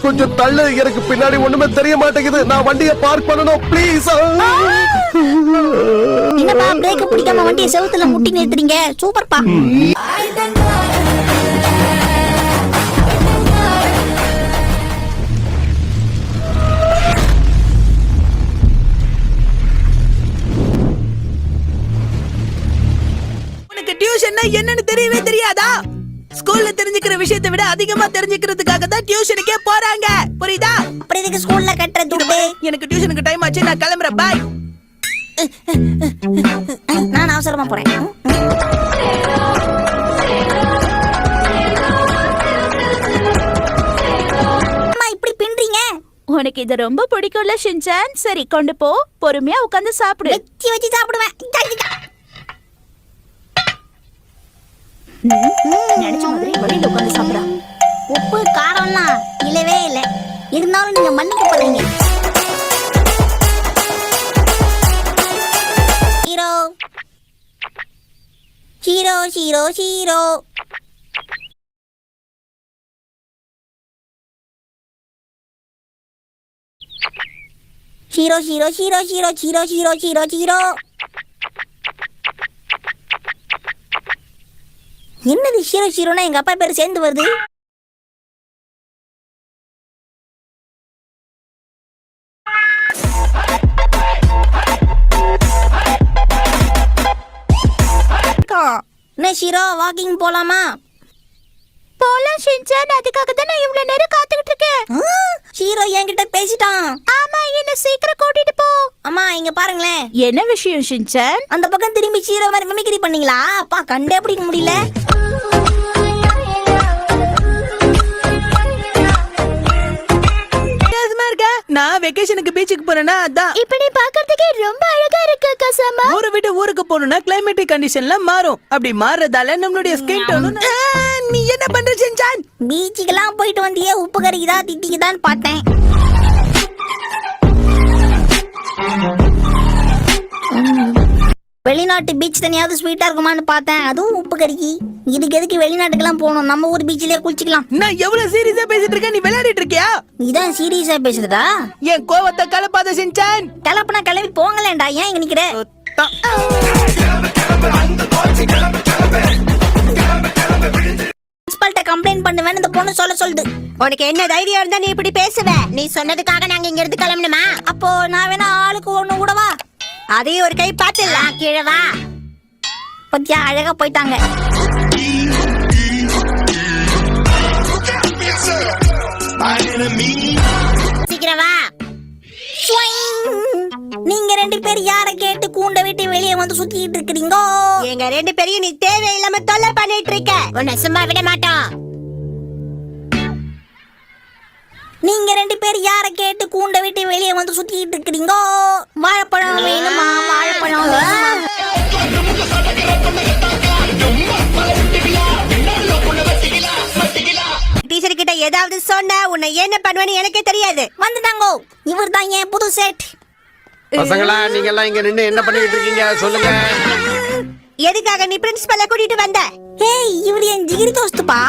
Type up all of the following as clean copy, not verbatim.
கொஞ்சம் தள்ளு. எனக்கு பின்னாடி ஒண்ணுமே தெரிய மாட்டேங்குது. நான் வண்டியை பார்க் பண்ணணும் ப்ளீஸ். என்னப்பா பிரேக் பிடிக்காம வண்டியை செவுத்துல முட்டி நிறுத்துறீங்க? சூப்பர்ப்பா. உனக்கு டியூஷன்னா என்னன்னு தெரியவே தெரியாதா? ஸ்கூல்ல தெரிஞ்சுக்கிற விஷயத்தை விட அதிகமா தெரிஞ்சுக்கிறதுக்காக தான் டியூஷனுக்கே போறாங்க. புரியுதா? அப்படி இதுக்கு ஸ்கூல்ல கட்டுற துட்டு. எனக்கு டியூஷனுக்கு டைம் ஆச்சு, நான் கிளம்புறேன். பாய். நான் அவசரமா போறேன். அம்மா இப்படி பின்றீங்க? உனக்கு இது ரொம்ப பிடிக்கும்ல ஷின்சான்? சரி கொண்டு போ, பொறுமையா உட்கார்ந்து சாப்பிடு. வெச்சி வச்சு சாப்பிடுவேன். நினைச்ச மாதிரி வெளியில உட்கார்ந்து சாப்பிடா. உப்பு காரம்லாம் இல்லவே இல்லை. இருந்தாலும் நீங்க மன்னிக்கப்படுறீங்க. Hero hero hero hero hero hero hero hero hero hero hero hero. என்னது ஹீரோ ஹீரோனா எங்க அப்பா பேர் சேர்ந்து வருது? என்ன ஹீரோ வாக்கிங் போலாமா? போலாம் ஷின்சான், அதுக்காக தான் நான் இவ்வளவு நேரம் காத்துக்கிட்டு இருக்கேன். ஹீரோ என்கிட்ட பேசிட்டான். ஆமா, என்ன சீக்கிரம் கூட்டிட்டு போ. அம்மா இங்க பாருங்களேன். என்ன விஷயம் ஷின்சான்? அந்த பக்கம் திரும்பி ஹீரோ மாதிரி மிமிக்ரி பண்ணீங்களா? அப்பா கண்டே பிடிக்க முடியல. நான் வெக்கேஷனுக்கு பீச்சுக்கு போறேன்னா அதான். இப்படி பாக்கிறதுக்கே ரொம்ப அழகா இருக்கு கசாமா. ஊரை விட்டு ஊருக்கு போறோம்னா கிளைமேட்டிக் கண்டிஷன்லாம் மாறும். அப்படி மாறதால நம்மளுடைய ஸ்கின் டோனும். நீ என்ன பண்ற ஷின்சான்? பீச்சுக்கெல்லாம் போயிட்டு வந்தியே, உப்பு கறிக்குதா திட்டிக்குதான்னு பார்த்தேன். வெளிநாட்டு பீச் தனியாவது ஸ்வீட்டா இருக்குமான்னு பார்த்தேன். அதுவும் உப்பு கறிக்கு. இதுக்கு எதுக்கு வெளிநாட்டுக்கெல்லாம் போகணும்? நம்ம ஊர் பீச்சிலே குளிச்சுக்கலாம். நான் எவ்வளவு சீரியஸா பேசிட்டு இருக்கேன், நீ விளையாடிட்டு இருக்கியா? இதான் சீரியஸா பேசுறதா? என் கோவத்தை கலப்பாத ஷின்சான். கிளப்புனா கிளம்பி போங்களேன்டா, ஏன் இங்க நிக்கிற? பிரின்சிபல்ட்ட கம்ப்ளைண்ட் பண்ணுவேன்னு இந்த பொண்ணு சொல்லுது. உனக்கு என்ன தைரியம் இருந்தா நீ இப்படி பேசுவ? நீ சொன்னதுக்காக நாங்க இங்க இருந்து கிளம்பணுமா? அப்போ நான் வேணா ஆளுக்கு ஒண்ணு கூடவா? அதையும் ஒரு கை பாத்துடலாம். கீழே வா. பத்தியா அழகா போயிட்டாங்க. சீக்கிரம் வா. நீங்க ரெண்டு பேர் யார கேட்டு கூண்ட விட்டு வெளியே வந்து சுத்திட்டு இருக்கீங்க? எங்க ரெண்டு பேரையும் நீ தேவையில்லாம தொல்லை பண்ணிட்டு இருக்க. உன்னை சும்மா விட மாட்டோம். நீங்க ரெண்டு பேர் யார கேட்டு கூண்ட விட்டு வெளியே வந்து சுத்திட்டு இருக்கீங்க? வாழைப்பழம் வேணுமா? வாழைப்பழம் வேணுமா? டீச்சர் கிட்ட ஏதாவது சொன்னா உன்னை என்ன பண்ணுவேன்னு எனக்கே தெரியாது. வந்துட்டாங்க. இவர் தான் என் புது செட். பசங்களா, நீங்க எல்லாம் இங்க நின்னு என்ன பண்ணிட்டு இருக்கீங்க சொல்லுங்க. எதுக்காக நீ பிரின்சிபலை கூட்டிட்டு வந்த? ஹேய், இவர் என் ஜிகிரி தோஸ்துப்பா.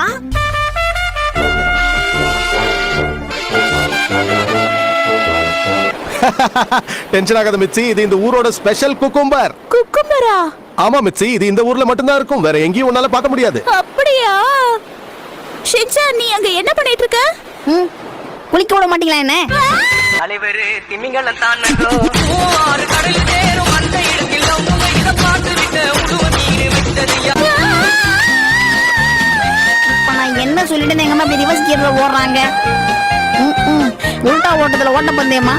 டென்ஷன் ஆகாத மிச்சி, இது இந்த ஊரோட ஸ்பெஷல் குக்கும்பர். குக்கும்பரா? ஆமா மிச்சி, இது இந்த ஊர்ல மட்டும்தான் இருக்கும். வேற எங்கேயும் உன்னால பார்க்க முடியாது. அப்படியா? ஷின்சான், நீ அங்க என்ன பண்ணிட்டு இருக்க? குளிக்க விட மாட்டீங்களா என்ன? தலைவரு திமிங்கலம் தானோ ஆறு கடல் சேரும் அந்த இடத்தில் இத பார்த்து விட்டு உடுவ நீர் விட்டதியா. இப்ப நான் என்ன சொல்லிட்டு எங்க அம்மா அப்படி ரிவர்ஸ் கியர்ல ஓடுறாங்க? உல்டா ஓட்டத்துல ஓட்ட பந்தயமா?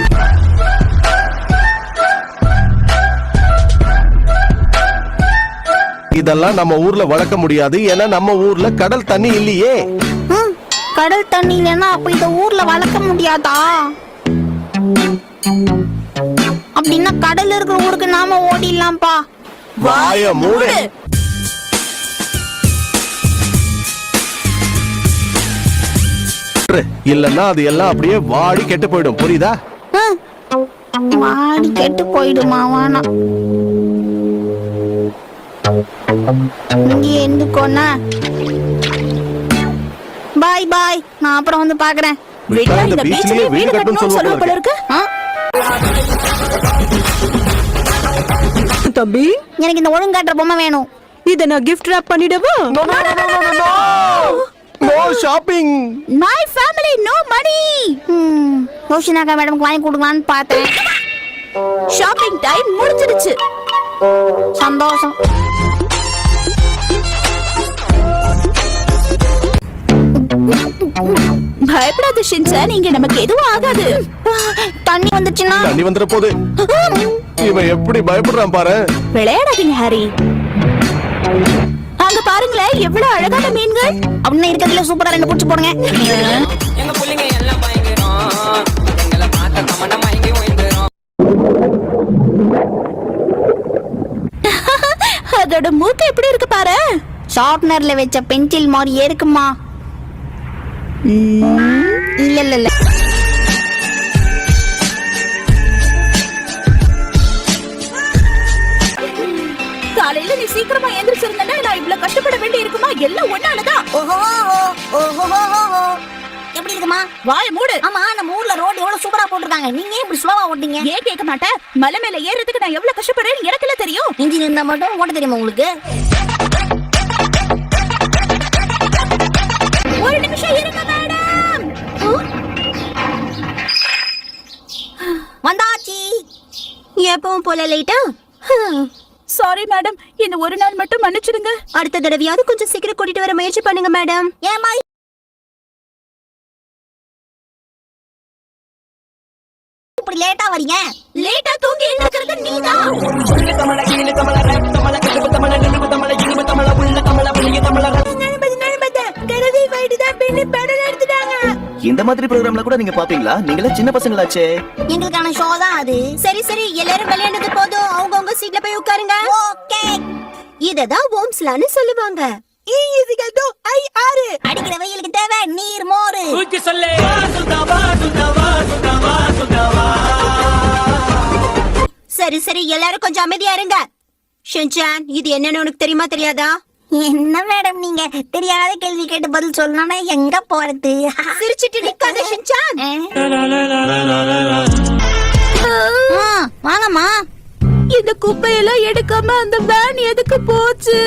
இதெல்லாம் நம்ம ஊர்ல வளர்க்க முடியாது. ஏன்னா நம்ம ஊர்ல கடல் தண்ணி இல்லையே. கடல் தண்ணி இல்லைன்னா அப்ப இந்த ஊர்ல வளர்க்க முடியாதா? அப்படின்னா கடல் இருக்கிற ஊருக்கு நாம ஓடிடலாம்ப்பா. வாய மூடு. இல்லன்னா அது எல்லாம் அப்படியே வாடி கெட்டு போயிடும். புரியுதா? வாடி கெட்டு போயிடுமா? வானா இங்க எந்துக்கோனா. பாய் பாய், நான் அப்புறம் வந்து பாக்குறேன். விட்டா இந்த இந்த beachலயே பீச்லயே வீடு வீடு கட்டணும்னு கட்டணும்னு சொல்லுவ சொல்ல போல இருக்கு தம்பி எனக்கு இந்த ஒழுங்காட்டுற பொம்மை வேணும். இத நான் gift wrap பண்ணிடவா? No shopping. My family no money. ரோஷினாக்கா மேடம்க்கு வாங்கி கொடுக்கலான்னு பார்த்தேன். ஷாப்பிங் டைம் முடிஞ்சிடுச்சு. சந்தோஷம். பயப்படாத ஷின்சான், இங்க நமக்கு எதுவும் ஆகாது. தண்ணி வந்துச்சுன்னா தண்ணி வந்துற போது இவன் எப்படி பயப்படுறான் பாரு. விளையாடாதீங்க ஹாரி. அங்க பாருங்களேன் எவ்வளவு அழகான மீன்கள். அப்படின்னு இருக்கிறதுல சூப்பரா 2 புடிச்சு போடுங்க. எங்க புள்ளைங்க எல்லாம் பயங்கரம் எங்களை பார்த்த கமன மயங்கி ஓய்ந்துரும். அதோட மூக்கு எப்படி இருக்கு பாரு. ஷார்ப்னர்ல வச்ச பென்சில் மாதிரியே இருக்குமா? இல்ல இல்ல இல்ல. காலையில நீ சீக்கிரமா எந்திரிச்சிருந்தா நான் இவ்வளவு கஷ்டப்பட வேண்டி இருக்குமா? எல்லாம் ஒண்ணாலதான். ஓஹோ ஓஹோ எப்படி இருக்குமா? வாய மூடு. ஆமா நம்ம ஊர்ல ரோடு எவ்வளவு சூப்பரா போட்டிருக்காங்க. நீங்க ஏன் இப்படி ஸ்லோவா ஓட்டீங்க? ஏன் கேட்க மாட்டேன்? மலை மேல ஏறதுக்கு நான் எவ்வளவு கஷ்டப்படுறேன்னு எனக்கு எல்லாம் தெரியும். இன்ஜின் இருந்தா மட்டும் ஓட்ட தெரியுமா உங்களுக்கு? ஒரு நிமிஷம் இருங்க மேடம். வந்தாச்சி. எப்பவும் போல லேட்டா? சாரி மேடம், இந்த ஒரு நாள் மட்டும் மன்னிச்சிடுங்க. அடுத்த தடவையாவது கொஞ்சம் சீக்கிரம் கூட்டிட்டு வர முயற்சி பண்ணுங்க மேடம். ஏமா இப்படி லேட்டா வரீங்க? லேட்டா தூங்கி எழுந்திருக்கிறது நீதான். உள்ள தமிழ கீழ தமிழ ரேப் தமிழ கடுப்பு தமிழ நெருப்பு தமிழ இனிப்பு தமிழ உள்ள தமிழ புளிய தமிழ. இந்த மாதிரி ப்ரோகிராம்ல கூட நீங்க பாப்பீங்களா? நீங்களே சின்ன பசங்களாச்சே. எங்களுக்கான ஷோ தான் அது. சரி சரி எல்லாரும் விளையாடுறது போதும். அவங்கவங்க சீட்ல போய் உட்காருங்க. ஓகே. இததான் ஓம்ஸ்லான்னு சொல்லுவாங்க. அடிக்கிற வெயிலுக்கு தேவை நீர் மோரு. தூக்கி சொல்லு சுல்தாவா சுல்தாவா சுல்தாவா சுல்தாவா. சரி சரி எல்லாரும் கொஞ்சம் அமைதியா இருங்க. ஷின்சான், இது என்னன்னு உனக்கு தெரியுமா தெரியாதா? என்ன மேடம் நீங்க தெரியாத கேள்வி கேட்டு பதில் சொல்லணும்னா எங்க போறது? சிரிச்சிட்டு நிக்காத ஷின்சான். வாங்கம்மா. இந்த குப்பையெல்லாம் எடுக்காம அந்த வேன் எதுக்கு போச்சு?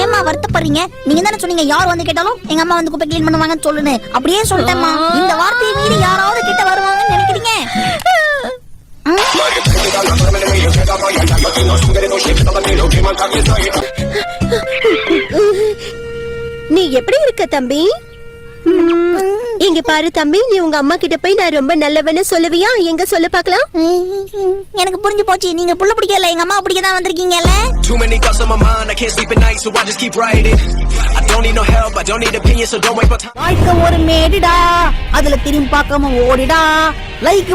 ஏமா வருத்தப்படுறீங்க? நீங்க தானே சொன்னீங்க யார் வந்து கேட்டாலும் எங்க அம்மா வந்து குப்பை கிளீன் பண்ணுவாங்கன்னு சொல்லுன்னு. அப்படியே சொல்லிட்டேம்மா. இந்த வார்த்தையை மீறி யாராவது கிட்ட வருவாங்கன்னு நினைக்கிறீங்க? நீ எப்படி இருக்க தம்பி? இங்க பாரு தம்பி, நீ உங்க அம்மா கிட்ட போய் நான் ரொம்ப நல்லவன்னு சொல்லுவியா? எங்க சொல்ல பாக்கலாம். எனக்கு புரிஞ்சு போச்சு. நீங்க புள்ள பிடிக்கல, எங்க அம்மா பிடிக்க தான் வந்திருக்கீங்கல்ல. Too many thoughts on my mind, I can't sleep at night, so I just keep writing. I don't need no help, I don't need opinions, so don't waste my time. வாழ்க்கை ஒரு மேடுடா, அதுல திரும்பி பார்க்காம ஓடிடா. லைக்